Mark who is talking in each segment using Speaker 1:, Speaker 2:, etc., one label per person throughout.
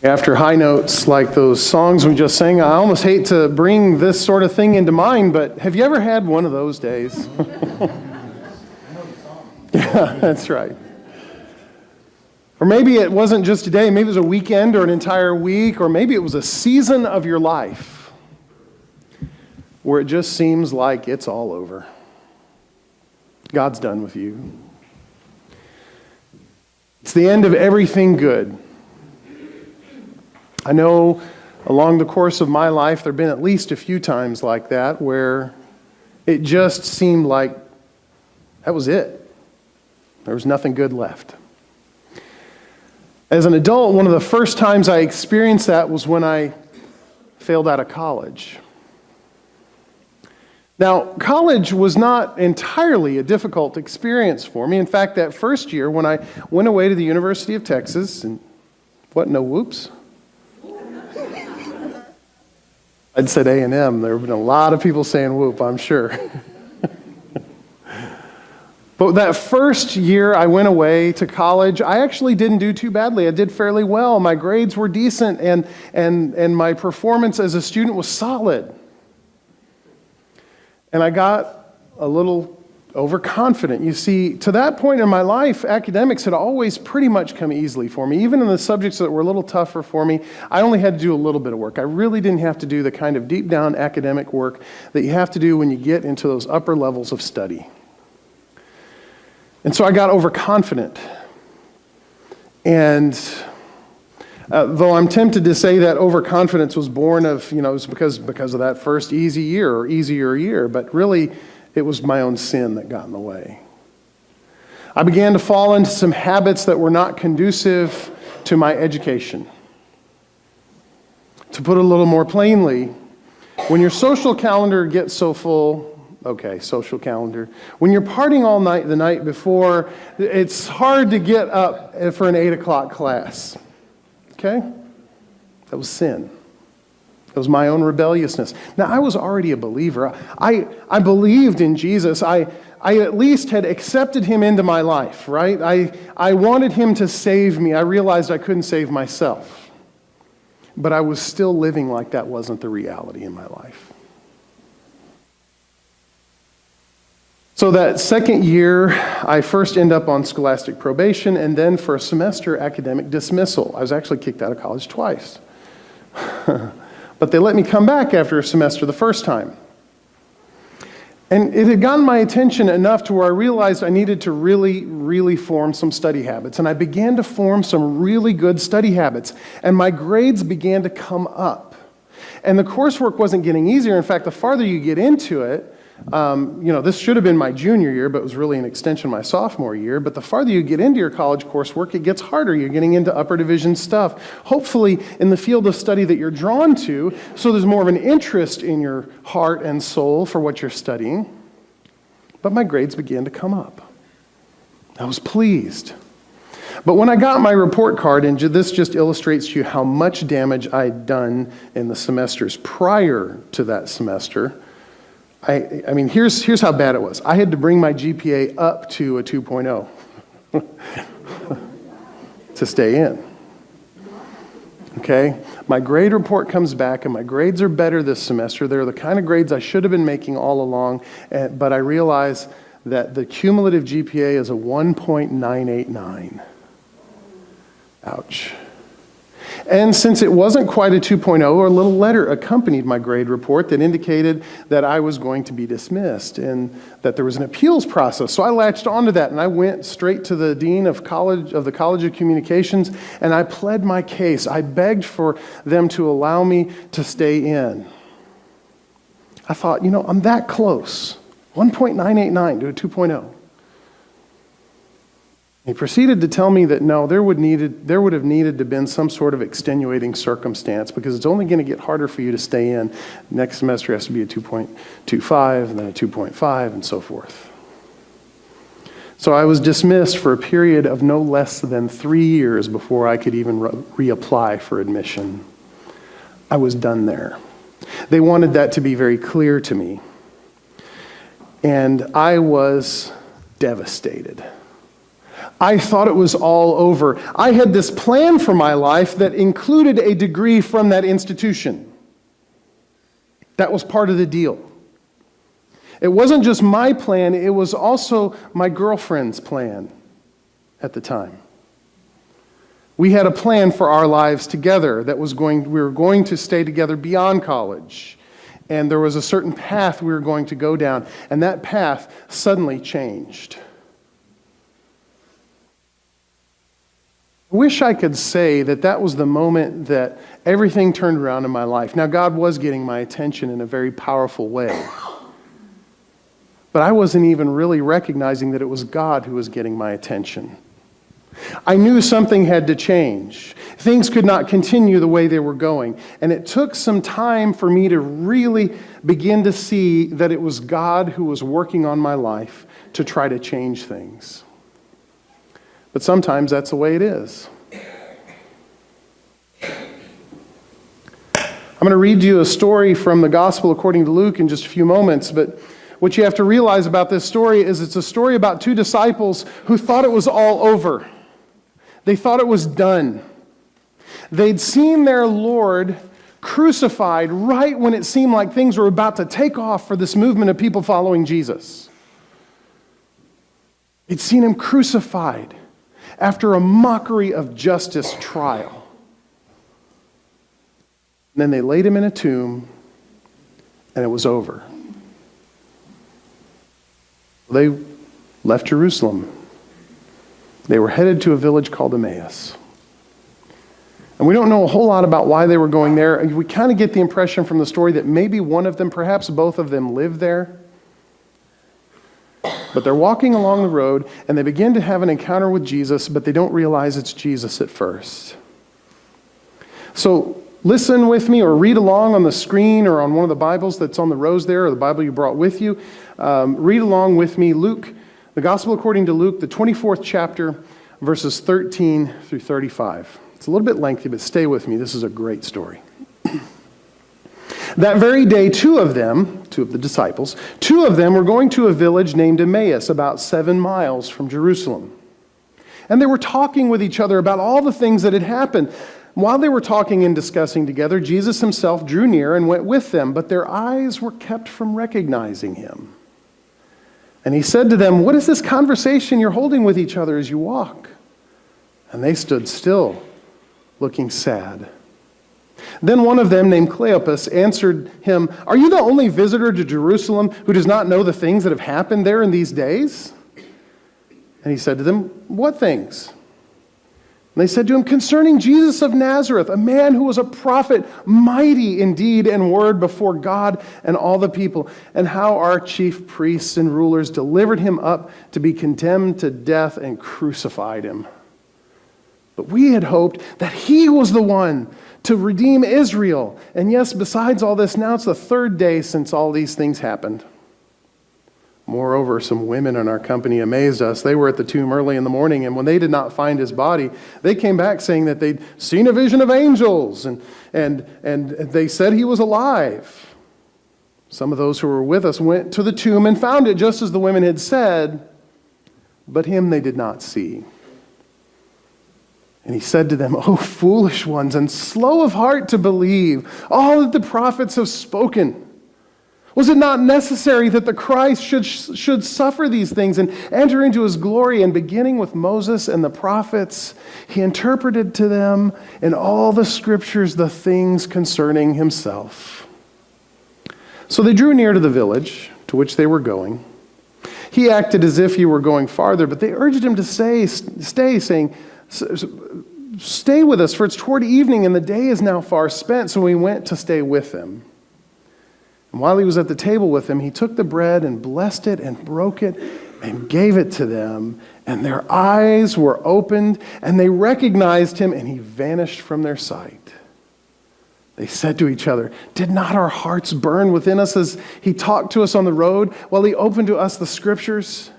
Speaker 1: After high notes like those songs we just sang, I almost hate to bring this sort of thing into mind, but have you ever had one of those days? Yeah, that's right. Or maybe it wasn't just a day, maybe it was a weekend or an entire week, or maybe it was a season of your life where it just seems like it's all over. God's done with you. It's the end of everything good. I know along the course of my life, there have been at least a few times like that where it just seemed like that was it. There was nothing good left. As an adult, one of the first times I experienced that was when I failed out of college. Now, college was not entirely a difficult experience for me. In fact, that first year when I went away to the University of Texas, and what, no whoops? I'd said A&M. There have been a lot of people saying whoop, I'm sure. But that first year I went away to college, I actually didn't do too badly. I did fairly well. My grades were decent, and my performance as a student was solid. And I got a little overconfident. You see, to that point in my life, academics had always pretty much come easily for me. Even in the subjects that were a little tougher for me, I only had to do a little bit of work. I really didn't have to do the kind of deep down academic work that you have to do when you get into those upper levels of study. And so I got overconfident. And though I'm tempted to say that overconfidence was born of, it was because of that first easy year or easier year, but really it was my own sin that got in the way. I began to fall into some habits that were not conducive to my education. To put it a little more plainly, when your social calendar gets so full, social calendar, when you're partying all night the night before, it's hard to get up for an 8 o'clock class. Okay? That was sin. It was my own rebelliousness. Now, I was already a believer. I believed in Jesus. I at least had accepted him into my life, right? I wanted him to save me. I realized I couldn't save myself. But I was still living like that wasn't the reality in my life. So that second year, I first end up on scholastic probation, and then for a semester, academic dismissal. I was actually kicked out of college twice. But they let me come back after a semester the first time. And it had gotten my attention enough to where I realized I needed to really form some study habits. And I began to form some really good study habits. And my grades began to come up. And the coursework wasn't getting easier. In fact, the farther you get into it, this should have been my junior year, but it was really an extension of my sophomore year. But the farther you get into your college coursework, it gets harder. You're getting into upper division stuff, hopefully in the field of study that you're drawn to, so there's more of an interest in your heart and soul for what you're studying. But my grades began to come up. I was pleased. But when I got my report card, and this just illustrates to you how much damage I'd done in the semesters prior to that semester, here's how bad it was. I had to bring my GPA up to a 2.0 to stay in. Okay? My grade report comes back, and my grades are better this semester. They're the kind of grades I should have been making all along, but I realize that the cumulative GPA is a 1.989. Ouch. And since it wasn't quite a 2.0, a little letter accompanied my grade report that indicated that I was going to be dismissed and that there was an appeals process. So I latched onto that, and I went straight to the dean of the College of Communications, and I pled my case. I begged for them to allow me to stay in. I thought, I'm that close. 1.989 to a 2.0. He proceeded to tell me that no, there would have needed to have been some sort of extenuating circumstance because it's only going to get harder for you to stay in. Next semester has to be a 2.25 and then a 2.5 and so forth. So I was dismissed for a period of no less than 3 years before I could even reapply for admission. I was done there. They wanted that to be very clear to me. And I was devastated. I thought it was all over. I had this plan for my life that included a degree from that institution. That was part of the deal. It wasn't just my plan, it was also my girlfriend's plan at the time. We had a plan for our lives together that we were going to stay together beyond college. And there was a certain path we were going to go down, and that path suddenly changed. I wish I could say that that was the moment that everything turned around in my life. Now, God was getting my attention in a very powerful way. But I wasn't even really recognizing that it was God who was getting my attention. I knew something had to change. Things could not continue the way they were going. And it took some time for me to really begin to see that it was God who was working on my life to try to change things. But sometimes that's the way it is. I'm going to read you a story from the Gospel according to Luke in just a few moments, but what you have to realize about this story is it's a story about two disciples who thought it was all over. They thought it was done. They'd seen their Lord crucified right when it seemed like things were about to take off for this movement of people following Jesus. They'd seen him crucified after a mockery of justice trial. And then they laid him in a tomb, and it was over. They left Jerusalem. They were headed to a village called Emmaus. And we don't know a whole lot about why they were going there. We kind of get the impression from the story that maybe one of them, perhaps both of them, lived there. But they're walking along the road, and they begin to have an encounter with Jesus, but they don't realize it's Jesus at first. So listen with me or read along on the screen or on one of the Bibles that's on the rows there, or the Bible you brought with you. Read along with me, Luke, the Gospel according to Luke, the 24th chapter, verses 13 through 35. It's a little bit lengthy, but stay with me. This is a great story. That very day, two of the disciples, were going to a village named Emmaus, about 7 miles from Jerusalem. And they were talking with each other about all the things that had happened. While they were talking and discussing together, Jesus himself drew near and went with them, but their eyes were kept from recognizing him. And he said to them, "What is this conversation you're holding with each other as you walk?" And they stood still, looking sad. Then one of them, named Cleopas, answered him, "Are you the only visitor to Jerusalem who does not know the things that have happened there in these days?" And he said to them, "What things?" And they said to him, "Concerning Jesus of Nazareth, a man who was a prophet, mighty in deed and word before God and all the people, and how our chief priests and rulers delivered him up to be condemned to death and crucified him. But we had hoped that he was the one to redeem Israel. And yes, besides all this, now it's the 3rd day since all these things happened." Moreover, some women in our company amazed us. They were at the tomb early in the morning, and when they did not find his body, they came back saying that they'd seen a vision of angels, and they said he was alive. Some of those who were with us went to the tomb and found it just as the women had said, but him they did not see. And he said to them, "O foolish ones, and slow of heart to believe all that the prophets have spoken. Was it not necessary that the Christ should suffer these things and enter into his glory?" And beginning with Moses and the prophets, he interpreted to them in all the scriptures the things concerning himself. So they drew near to the village to which they were going. He acted as if he were going farther, but they urged him to stay, saying, "Stay with us, for it's toward evening, and the day is now far spent." So he went to stay with them. And while he was at the table with them, he took the bread and blessed it and broke it and gave it to them. And their eyes were opened, and they recognized him, and he vanished from their sight. They said to each other, "Did not our hearts burn within us as he talked to us on the road, while he opened to us the scriptures?"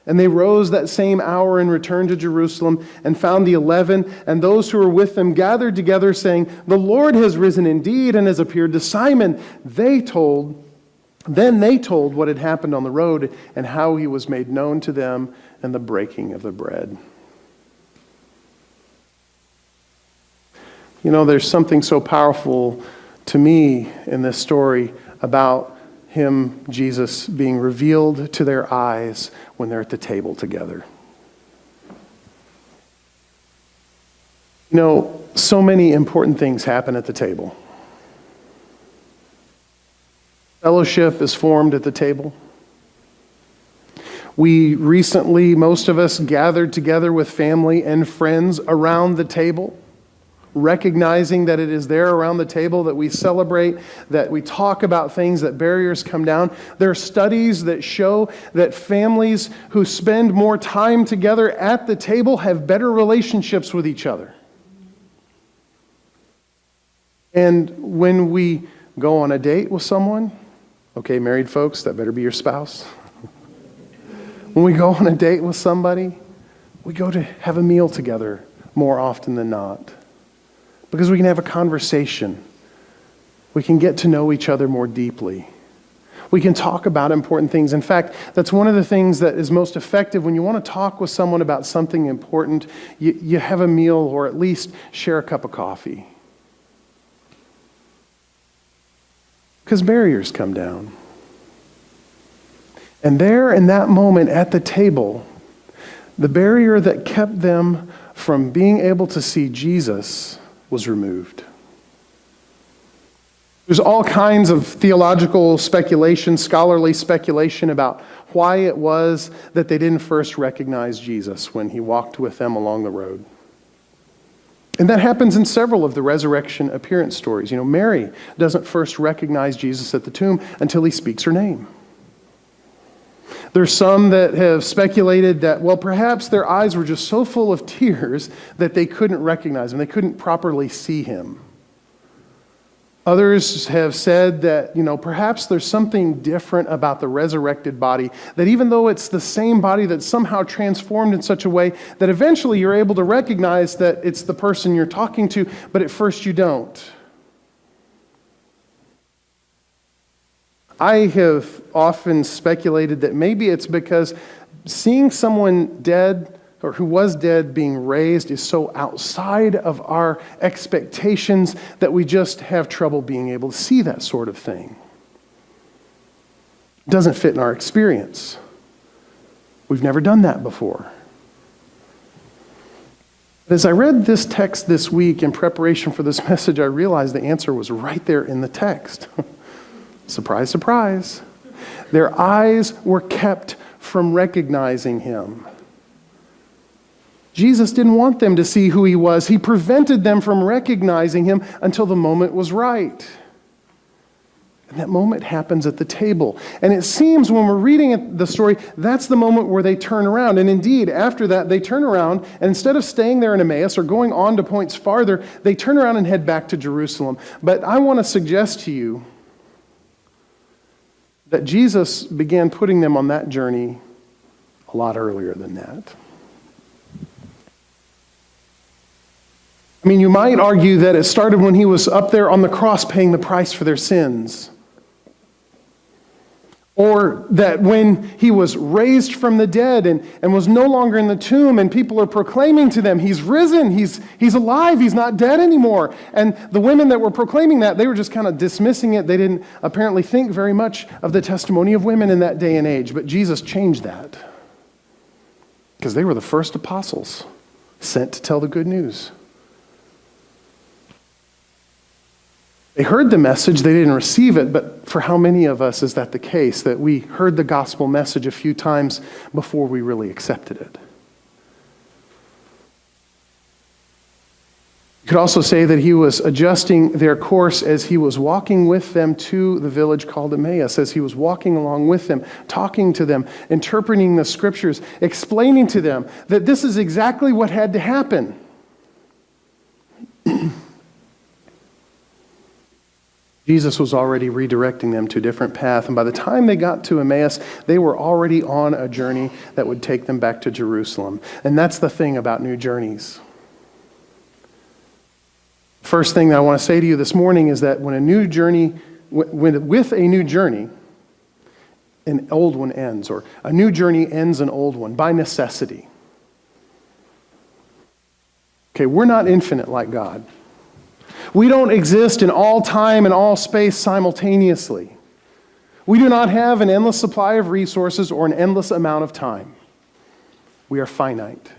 Speaker 1: And they rose that same hour and returned to Jerusalem and found the 11 and those who were with them gathered together, saying, "The Lord has risen indeed and has appeared to Simon." Then they told what had happened on the road and how he was made known to them. and the breaking of the bread. You know, there's something so powerful to me in this story about him, Jesus, being revealed to their eyes when they're at the table together. You know, so many important things happen at the table. Fellowship is formed at the table. We recently, most of us, gathered together with family and friends around the table, recognizing that it is there around the table that we celebrate, that we talk about things, that barriers come down. There are studies that show that families who spend more time together at the table have better relationships with each other. And when we go on a date with someone, okay, married folks, that better be your spouse. When we go on a date with somebody, we go to have a meal together more often than not. Because we can have a conversation. We can get to know each other more deeply. We can talk about important things. In fact, that's one of the things that is most effective when you want to talk with someone about something important. You have a meal or at least share a cup of coffee. Because barriers come down. And there in that moment at the table, the barrier that kept them from being able to see Jesus was removed. There's all kinds of theological speculation, scholarly speculation about why it was that they didn't first recognize Jesus when he walked with them along the road. And that happens in several of the resurrection appearance stories. You know, Mary doesn't first recognize Jesus at the tomb until he speaks her name. There's some that have speculated that, well, perhaps their eyes were just so full of tears that they couldn't recognize him. They couldn't properly see him. Others have said that, you know, perhaps there's something different about the resurrected body, that even though it's the same body that's somehow transformed in such a way that eventually you're able to recognize that it's the person you're talking to, but at first you don't. I have often speculated that maybe it's because seeing someone dead or who was dead being raised is so outside of our expectations that we just have trouble being able to see that sort of thing. It doesn't fit in our experience. We've never done that before. But as I read this text this week in preparation for this message, I realized the answer was right there in the text. Surprise, surprise. Their eyes were kept from recognizing him. Jesus didn't want them to see who he was. He prevented them from recognizing him until the moment was right. And that moment happens at the table. And it seems when we're reading the story, that's the moment where they turn around. And indeed, after that, they turn around, and instead of staying there in Emmaus or going on to points farther, they turn around and head back to Jerusalem. But I want to suggest to you that Jesus began putting them on that journey a lot earlier than that. I mean, you might argue that it started when he was up there on the cross paying the price for their sins. Or that when he was raised from the dead and was no longer in the tomb and people are proclaiming to them, he's risen, he's alive, he's not dead anymore. And the women that were proclaiming that, they were just kind of dismissing it. They didn't apparently think very much of the testimony of women in that day and age. But Jesus changed that. Because they were the first apostles sent to tell the good news. They heard the message, they didn't receive it, but for how many of us is that the case, that we heard the gospel message a few times before we really accepted it? You could also say that he was adjusting their course as he was walking with them to the village called Emmaus, as he was walking along with them, talking to them, interpreting the scriptures, explaining to them that this is exactly what had to happen. Jesus was already redirecting them to a different path, and by the time they got to Emmaus, they were already on a journey that would take them back to Jerusalem. And that's the thing about new journeys. First thing that I want to say to you this morning is that with a new journey, an old one ends, or a new journey ends an old one by necessity. Okay, we're not infinite like God. We don't exist in all time and all space simultaneously. We do not have an endless supply of resources or an endless amount of time. We are finite.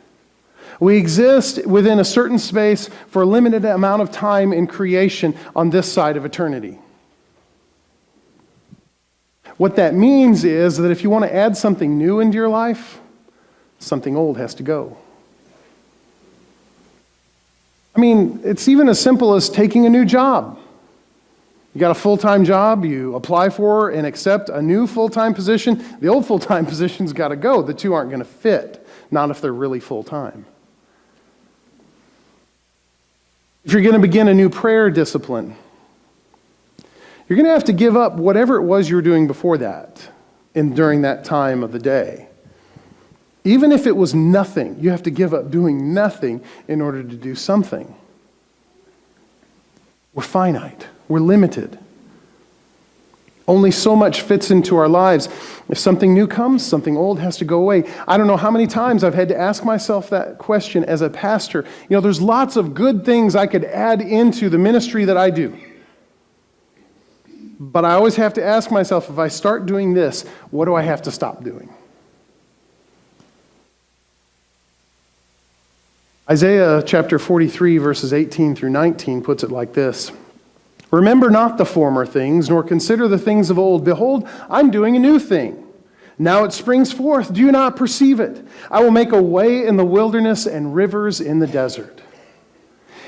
Speaker 1: We exist within a certain space for a limited amount of time in creation on this side of eternity. What that means is that if you want to add something new into your life, something old has to go. I mean, it's even as simple as taking a new job. You got a full-time job, you apply for and accept a new full-time position. The old full-time position's got to go. The two aren't going to fit, not if they're really full-time. If you're going to begin a new prayer discipline, you're going to have to give up whatever it was you were doing before that and during that time of the day. Even if it was nothing, you have to give up doing nothing in order to do something. We're finite. We're limited. Only so much fits into our lives. If something new comes, something old has to go away. I don't know how many times I've had to ask myself that question as a pastor. You know, there's lots of good things I could add into the ministry that I do. But I always have to ask myself, if I start doing this, what do I have to stop doing? Isaiah chapter 43, verses 18 through 19 puts it like this. Remember not the former things, nor consider the things of old. Behold, I'm doing a new thing. Now it springs forth. Do you not perceive it? I will make a way in the wilderness and rivers in the desert.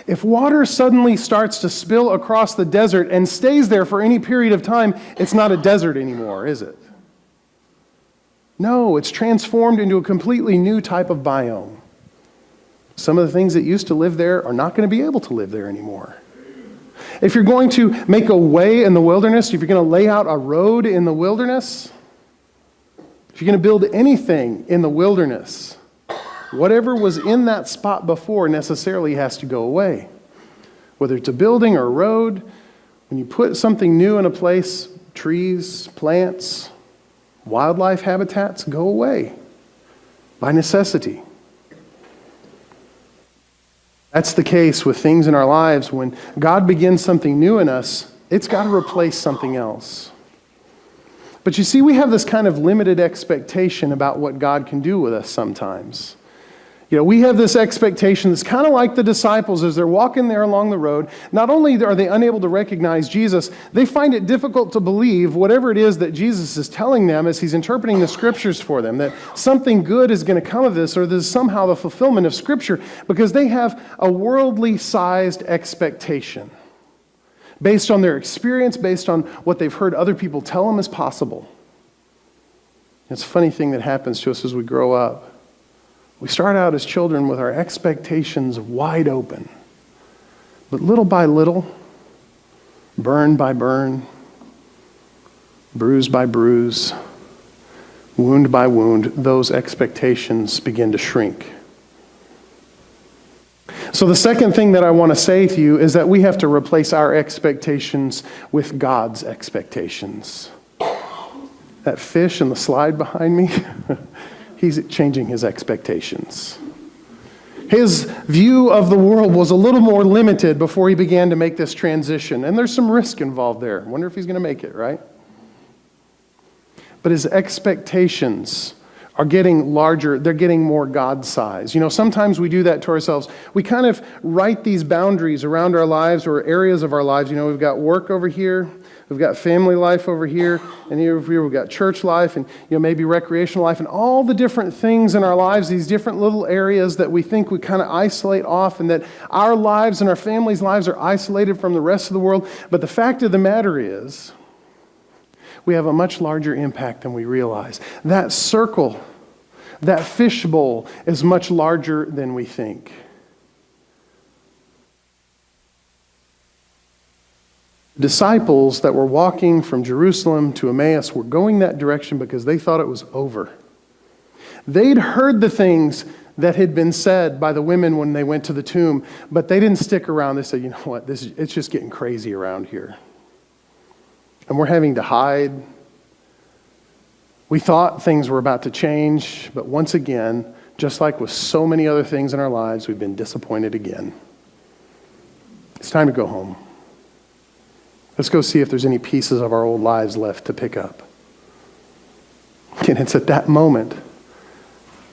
Speaker 1: If water suddenly starts to spill across the desert and stays there for any period of time, it's not a desert anymore, is it? No, it's transformed into a completely new type of biome. Some of the things that used to live there are not going to be able to live there anymore. If you're going to make a way in the wilderness, if you're going to lay out a road in the wilderness, if you're going to build anything in the wilderness, whatever was in that spot before necessarily has to go away. Whether it's a building or a road, when you put something new in a place, trees, plants, wildlife habitats go away by necessity. That's the case with things in our lives. When God begins something new in us, it's got to replace something else. But you see, we have this kind of limited expectation about what God can do with us sometimes. You know, we have this expectation that's kind of like the disciples as they're walking there along the road. Not only are they unable to recognize Jesus, they find it difficult to believe whatever it is that Jesus is telling them as he's interpreting the scriptures for them, that something good is going to come of this, or this is somehow the fulfillment of scripture, because they have a worldly-sized expectation based on their experience, based on what they've heard other people tell them is possible. It's a funny thing that happens to us as we grow up. We start out as children with our expectations wide open. But little by little, burn by burn, bruise by bruise, wound by wound, those expectations begin to shrink. So the second thing that I want to say to you is that we have to replace our expectations with God's expectations. That fish in the slide behind me, he's changing his expectations. His view of the world was a little more limited before he began to make this transition. And there's some risk involved there. I wonder if he's going to make it, right? But his expectations are getting larger. They're getting more God-sized. You know, sometimes we do that to ourselves. We kind of write these boundaries around our lives or areas of our lives. You know, we've got work over here. We've got family life over here, and here we've got church life, and maybe recreational life, and all the different things in our lives, these different little areas that we think we kind of isolate off, and that our lives and our families' lives are isolated from the rest of the world. But the fact of the matter is, we have a much larger impact than we realize. That circle, that fishbowl, is much larger than we think. Disciples that were walking from Jerusalem to Emmaus were going that direction because they thought it was over. They'd heard the things that had been said by the women when they went to the tomb, but they didn't stick around. They said, you know what, it's just getting crazy around here. And we're having to hide. We thought things were about to change, but once again, just like with so many other things in our lives, we've been disappointed again. It's time to go home. Let's go see if there's any pieces of our old lives left to pick up. And it's at that moment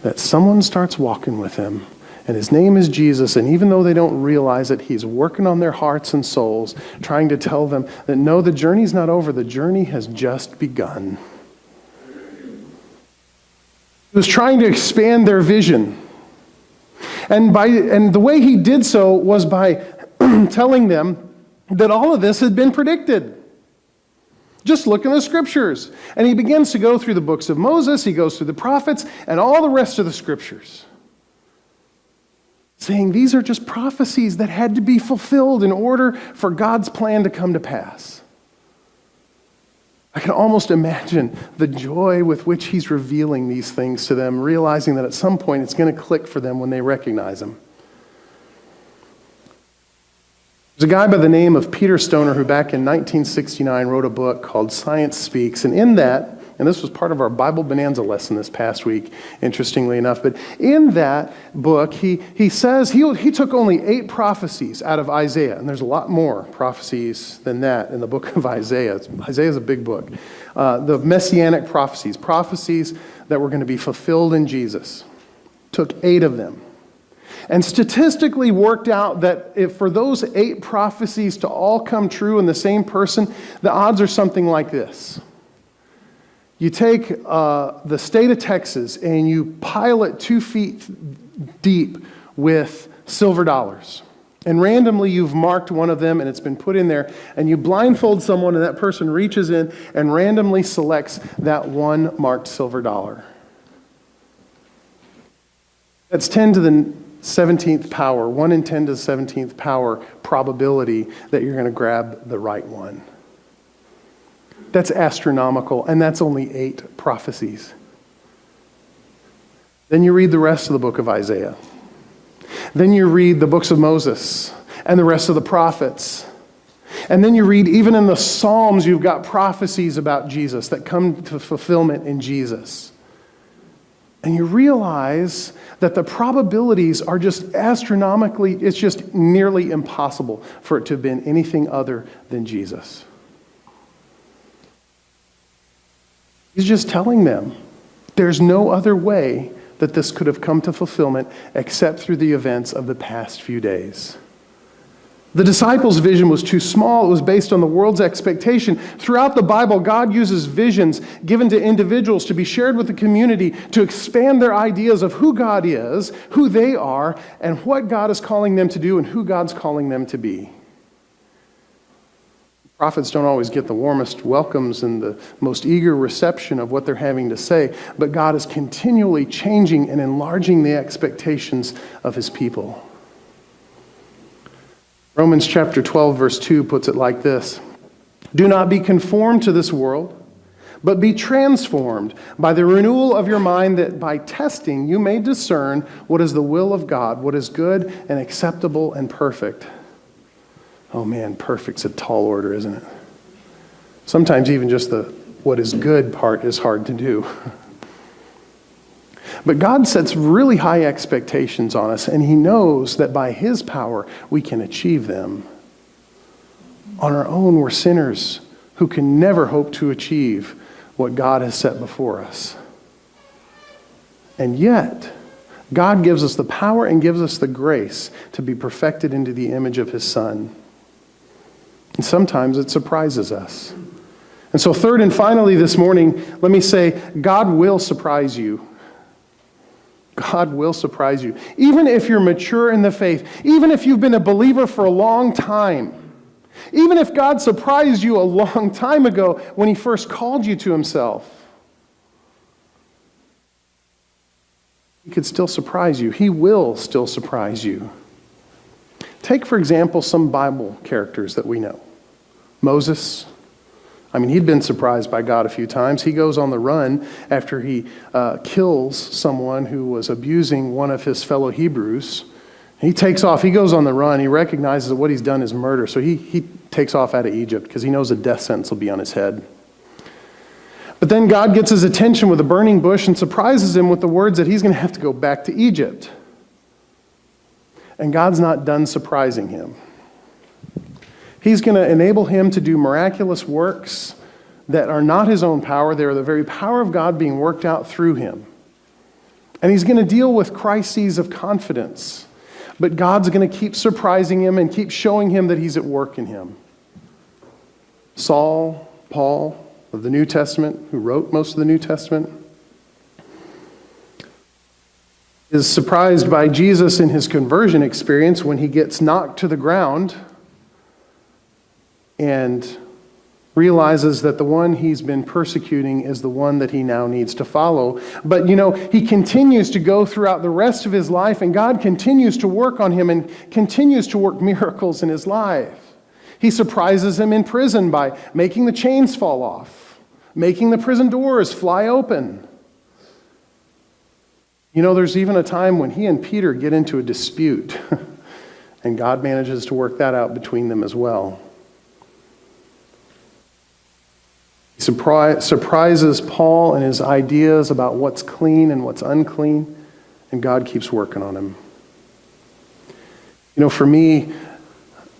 Speaker 1: that someone starts walking with him, and his name is Jesus, and even though they don't realize it, he's working on their hearts and souls, trying to tell them that no, the journey's not over, the journey has just begun. He was trying to expand their vision. And the way he did so was by telling them that all of this had been predicted. Just look in the scriptures. And he begins to go through the books of Moses, he goes through the prophets, and all the rest of the scriptures, saying these are just prophecies that had to be fulfilled in order for God's plan to come to pass. I can almost imagine the joy with which he's revealing these things to them, realizing that at some point it's going to click for them when they recognize him. There's a guy by the name of Peter Stoner who back in 1969 wrote a book called Science Speaks, and in that, and this was part of our Bible Bonanza lesson this past week, interestingly enough, but in that book, he says he took only 8 prophecies out of Isaiah, and there's a lot more prophecies than that in the book of Isaiah. Isaiah's a big book. The messianic prophecies that were going to be fulfilled in Jesus. Took 8 of them. And statistically worked out that if for those 8 prophecies to all come true in the same person, the odds are something like this. You take the state of Texas and you pile it 2 feet deep with silver dollars. And randomly you've marked one of them and it's been put in there, and you blindfold someone and that person reaches in and randomly selects that one marked silver dollar. That's 10 to the 17th power, 1 in 10 to the 17th power probability that you're going to grab the right one. That's astronomical, and that's only 8 prophecies. Then you read the rest of the book of Isaiah. Then you read the books of Moses and the rest of the prophets. And then you read, even in the Psalms, you've got prophecies about Jesus that come to fulfillment in Jesus. And you realize that the probabilities are just astronomically, it's just nearly impossible for it to have been anything other than Jesus. He's just telling them there's no other way that this could have come to fulfillment except through the events of the past few days. The disciples' vision was too small. It was based on the world's expectation. Throughout the Bible, God uses visions given to individuals to be shared with the community to expand their ideas of who God is, who they are, and what God is calling them to do and who God's calling them to be. Prophets don't always get the warmest welcomes and the most eager reception of what they're having to say, but God is continually changing and enlarging the expectations of his people. Romans chapter 12, verse 2 puts it like this: "Do not be conformed to this world, but be transformed by the renewal of your mind, that by testing you may discern what is the will of God, what is good and acceptable and perfect." Oh man, perfect's a tall order, isn't it? Sometimes even just the what is good part is hard to do. But God sets really high expectations on us, and he knows that by his power we can achieve them. On our own, we're sinners who can never hope to achieve what God has set before us. And yet, God gives us the power and gives us the grace to be perfected into the image of his Son. And sometimes it surprises us. And so third and finally this morning, let me say, God will surprise you. God will surprise you. Even if you're mature in the faith, even if you've been a believer for a long time, even if God surprised you a long time ago when he first called you to himself, he could still surprise you. He will still surprise you. Take, for example, some Bible characters that we know. Moses. He'd been surprised by God a few times. He goes on the run after he kills someone who was abusing one of his fellow Hebrews. He takes off. He goes on the run. He recognizes that what he's done is murder. So he takes off out of Egypt because he knows a death sentence will be on his head. But then God gets his attention with a burning bush and surprises him with the words that he's going to have to go back to Egypt. And God's not done surprising him. He's going to enable him to do miraculous works that are not his own power. They are the very power of God being worked out through him. And he's going to deal with crises of confidence. But God's going to keep surprising him and keep showing him that he's at work in him. Saul, Paul of the New Testament, who wrote most of the New Testament, is surprised by Jesus in his conversion experience when he gets knocked to the ground and realizes that the one he's been persecuting is the one that he now needs to follow. But, he continues to go throughout the rest of his life, and God continues to work on him and continues to work miracles in his life. He surprises him in prison by making the chains fall off, making the prison doors fly open. There's even a time when he and Peter get into a dispute, and God manages to work that out between them as well. He surprises Paul and his ideas about what's clean and what's unclean, and God keeps working on him. For me,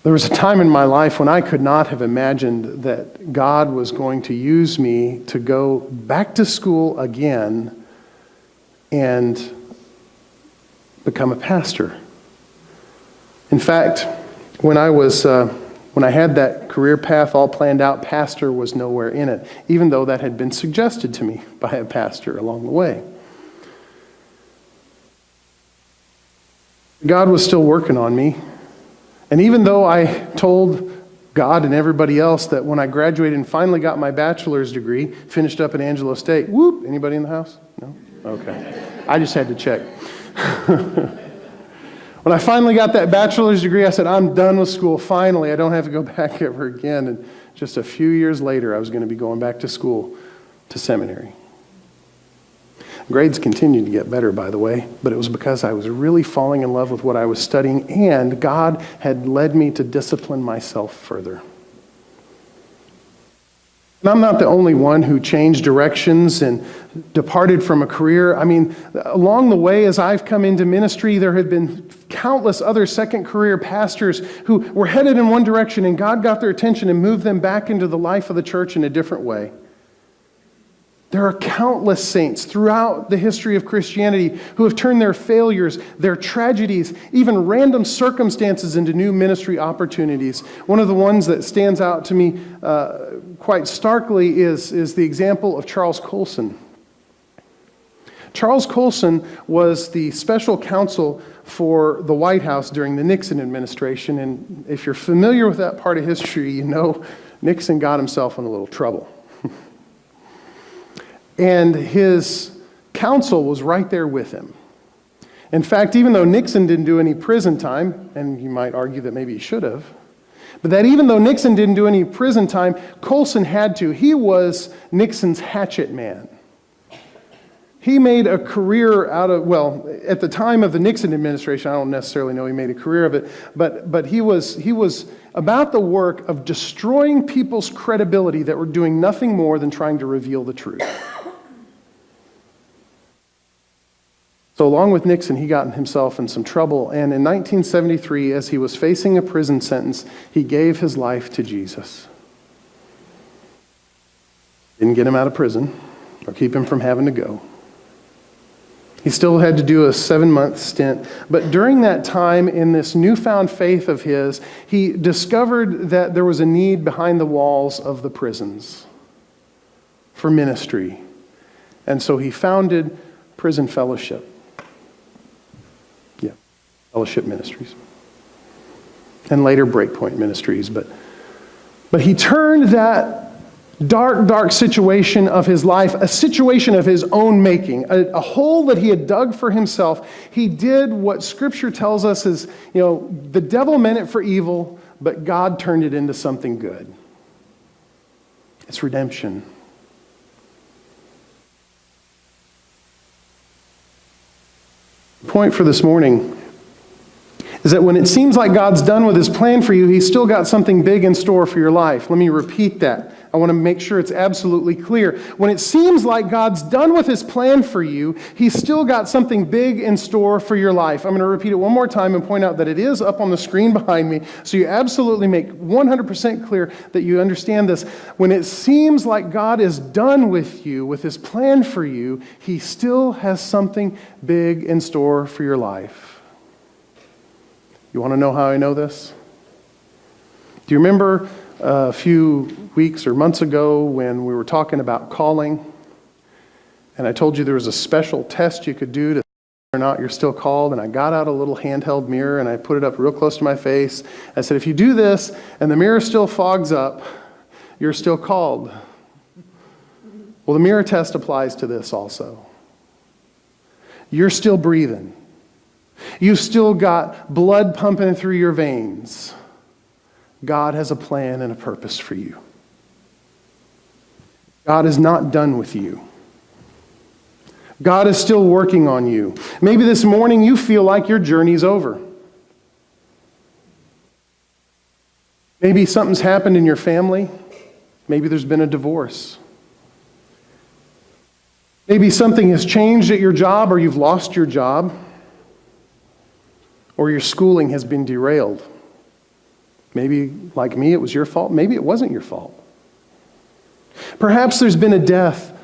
Speaker 1: there was a time in my life when I could not have imagined that God was going to use me to go back to school again and become a pastor. In fact, when I had that career path all planned out, pastor was nowhere in it, even though that had been suggested to me by a pastor along the way. God was still working on me. And even though I told God and everybody else that when I graduated and finally got my bachelor's degree, finished up at Angelo State, whoop, anybody in the house? No? Okay. I just had to check. When I finally got that bachelor's degree, I said, I'm done with school. Finally, I don't have to go back ever again. And just a few years later, I was going to be going back to school, to seminary. Grades continued to get better, by the way, but it was because I was really falling in love with what I was studying, and God had led me to discipline myself further. And I'm not the only one who changed directions and departed from a career. Along the way, as I've come into ministry, there have been countless other second career pastors who were headed in one direction, and God got their attention and moved them back into the life of the church in a different way. There are countless saints throughout the history of Christianity who have turned their failures, their tragedies, even random circumstances into new ministry opportunities. One of the ones that stands out to me quite starkly is the example of Charles Colson. Charles Colson was the special counsel for the White House during the Nixon administration, and if you're familiar with that part of history, you know Nixon got himself in a little trouble. And his counsel was right there with him. In fact, even though Nixon didn't do any prison time, and you might argue that maybe he should have, but that even though Nixon didn't do any prison time, Colson had to. He was Nixon's hatchet man. He made a career out of, at the time of the Nixon administration, I don't necessarily know he made a career of it, but he was about the work of destroying people's credibility that were doing nothing more than trying to reveal the truth. So along with Nixon, he got himself in some trouble, and in 1973, as he was facing a prison sentence, he gave his life to Jesus. Didn't get him out of prison or keep him from having to go. He still had to do a 7-month stint, but during that time, in this newfound faith of his, he discovered that there was a need behind the walls of the prisons for ministry. And so he founded Prison Fellowship. Fellowship Ministries. And later Breakpoint Ministries. But he turned that dark situation of his life, a situation of his own making, a hole that he had dug for himself. He did what Scripture tells us is, the devil meant it for evil, but God turned it into something good. It's redemption. The point for this morning is that when it seems like God's done with his plan for you, he's still got something big in store for your life. Let me repeat that. I want to make sure it's absolutely clear. When it seems like God's done with his plan for you, he's still got something big in store for your life. I'm going to repeat it one more time and point out that it is up on the screen behind me, so you absolutely make 100% clear that you understand this. When it seems like God is done with you, with his plan for you, he still has something big in store for your life. You want to know how I know this? Do you remember a few weeks or months ago when we were talking about calling, and I told you there was a special test you could do to see whether or not you're still called, and I got out a little handheld mirror and I put it up real close to my face. I said, if you do this and the mirror still fogs up, you're still called. Well, the mirror test applies to this also. You're still breathing. You've still got blood pumping through your veins. God has a plan and a purpose for you. God is not done with you. God is still working on you. Maybe this morning you feel like your journey's over. Maybe something's happened in your family. Maybe there's been a divorce. Maybe something has changed at your job, or you've lost your job, or your schooling has been derailed. Maybe, like me, it was your fault. Maybe it wasn't your fault. Perhaps there's been a death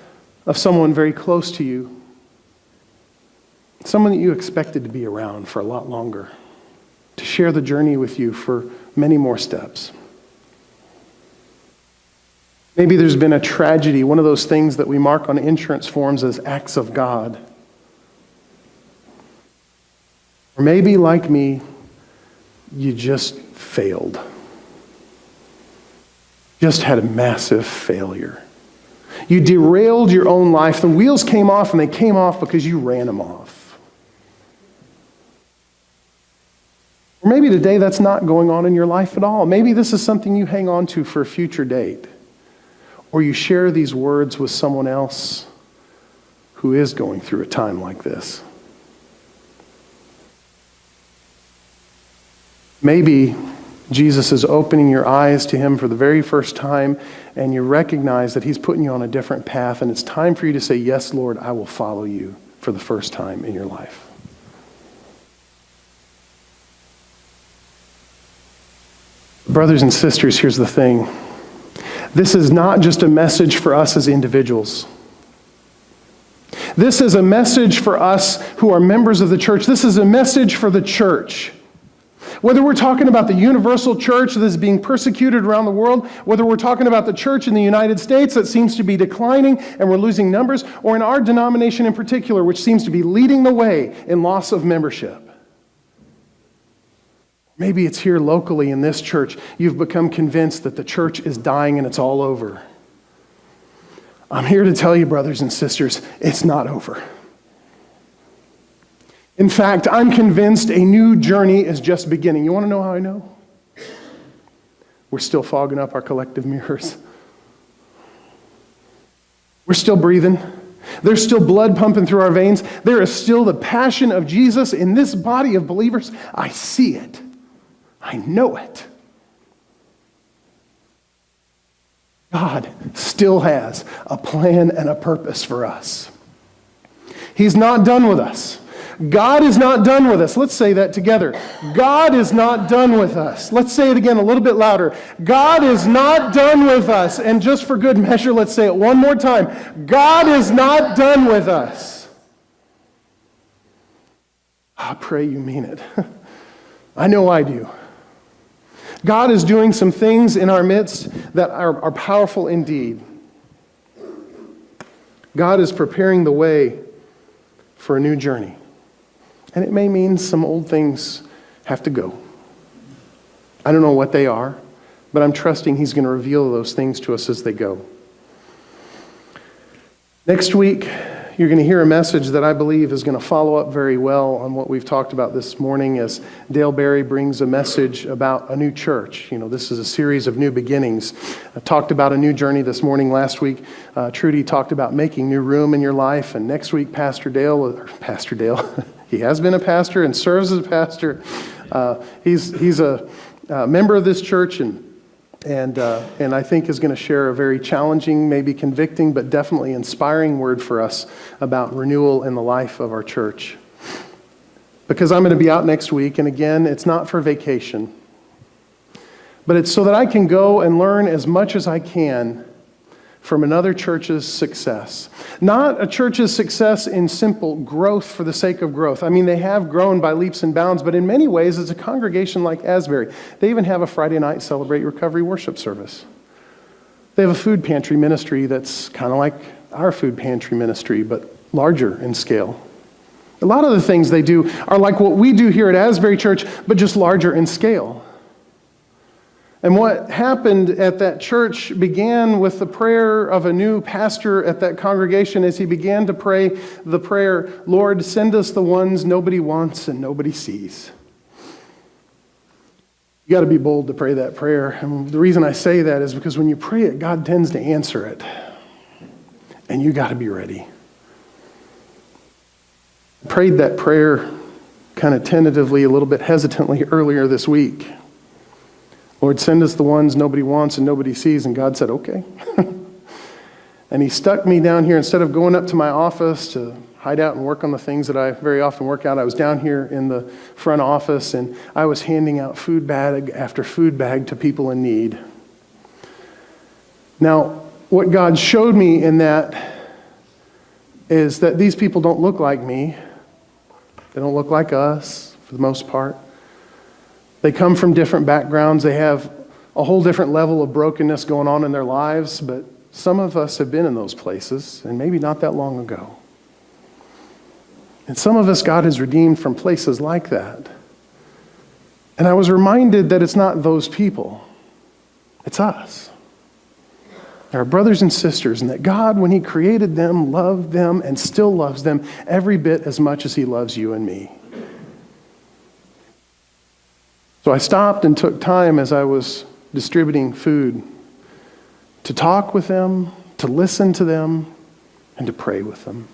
Speaker 1: of someone very close to you, someone that you expected to be around for a lot longer, to share the journey with you for many more steps. Maybe there's been a tragedy, one of those things that we mark on insurance forms as acts of God. Or maybe, like me, you just failed. Just had a massive failure. You derailed your own life. The wheels came off, and they came off because you ran them off. Or maybe today that's not going on in your life at all. Maybe this is something you hang on to for a future date. Or you share these words with someone else who is going through a time like this. Maybe Jesus is opening your eyes to him for the very first time, and you recognize that he's putting you on a different path, and it's time for you to say, yes, Lord, I will follow you for the first time in your life. Brothers and sisters, here's the thing. This is not just a message for us as individuals. This is a message for us who are members of the church. This is a message for the church. Whether we're talking about the universal church that is being persecuted around the world, whether we're talking about the church in the United States that seems to be declining and we're losing numbers, or in our denomination in particular, which seems to be leading the way in loss of membership. Maybe it's here locally in this church, you've become convinced that the church is dying and it's all over. I'm here to tell you, brothers and sisters, it's not over. In fact, I'm convinced a new journey is just beginning. You want to know how I know? We're still fogging up our collective mirrors. We're still breathing. There's still blood pumping through our veins. There is still the passion of Jesus in this body of believers. I see it. I know it. God still has a plan and a purpose for us. He's not done with us. God is not done with us. Let's say that together. God is not done with us. Let's say it again a little bit louder. God is not done with us. And just for good measure, let's say it one more time. God is not done with us. I pray you mean it. I know I do. God is doing some things in our midst that are powerful indeed. God is preparing the way for a new journey. And it may mean some old things have to go. I don't know what they are, but I'm trusting He's going to reveal those things to us as they go. Next week, you're going to hear a message that I believe is going to follow up very well on what we've talked about this morning as Dale Berry brings a message about a new church. You know, this is a series of new beginnings. I talked about a new journey this morning. Last week, Trudy talked about making new room in your life. And next week, Pastor Dale, he has been a pastor and serves as a pastor. He's a member of this church, and and I think is going to share a very challenging, maybe convicting, but definitely inspiring word for us about renewal in the life of our church. Because I'm going to be out next week, and again, it's not for vacation, but it's so that I can go and learn as much as I can from another church's success. Not a church's success in simple growth for the sake of growth. I mean, they have grown by leaps and bounds, but in many ways, it's a congregation like Asbury. They even have a Friday night Celebrate Recovery worship service. They have a food pantry ministry that's kind of like our food pantry ministry, but larger in scale. A lot of the things they do are like what we do here at Asbury Church, but just larger in scale. And what happened at that church began with the prayer of a new pastor at that congregation as he began to pray the prayer, Lord, send us the ones nobody wants and nobody sees. You got to be bold to pray that prayer. And the reason I say that is because when you pray it, God tends to answer it. And you got to be ready. I prayed that prayer kind of tentatively, a little bit hesitantly earlier this week. Lord, send us the ones nobody wants and nobody sees. And God said, okay. And he stuck me down here. Instead of going up to my office to hide out and work on the things that I very often work out, I was down here in the front office, and I was handing out food bag after food bag to people in need. Now, what God showed me in that is that these people don't look like me. They don't look like us, for the most part. They come from different backgrounds. They have a whole different level of brokenness going on in their lives, but some of us have been in those places, and maybe not that long ago. And some of us God has redeemed from places like that. And I was reminded that it's not those people. It's us. Our brothers and sisters, and that God, when he created them, loved them and still loves them every bit as much as he loves you and me. So I stopped and took time as I was distributing food to talk with them, to listen to them, and to pray with them.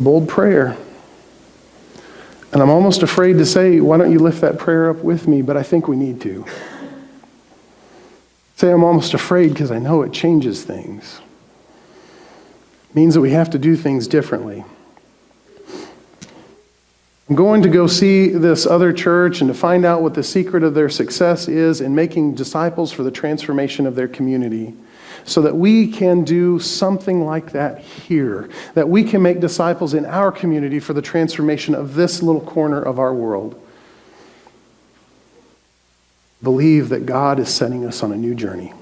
Speaker 1: Bold prayer. And I'm almost afraid to say, why don't you lift that prayer up with me? But I think we need to. Say I'm almost afraid because I know it changes things. It means that we have to do things differently. I'm going to go see this other church and to find out what the secret of their success is in making disciples for the transformation of their community, so that we can do something like that here, that we can make disciples in our community for the transformation of this little corner of our world. Believe that God is sending us on a new journey.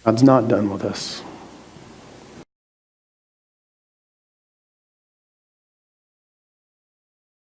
Speaker 1: God's not done with us.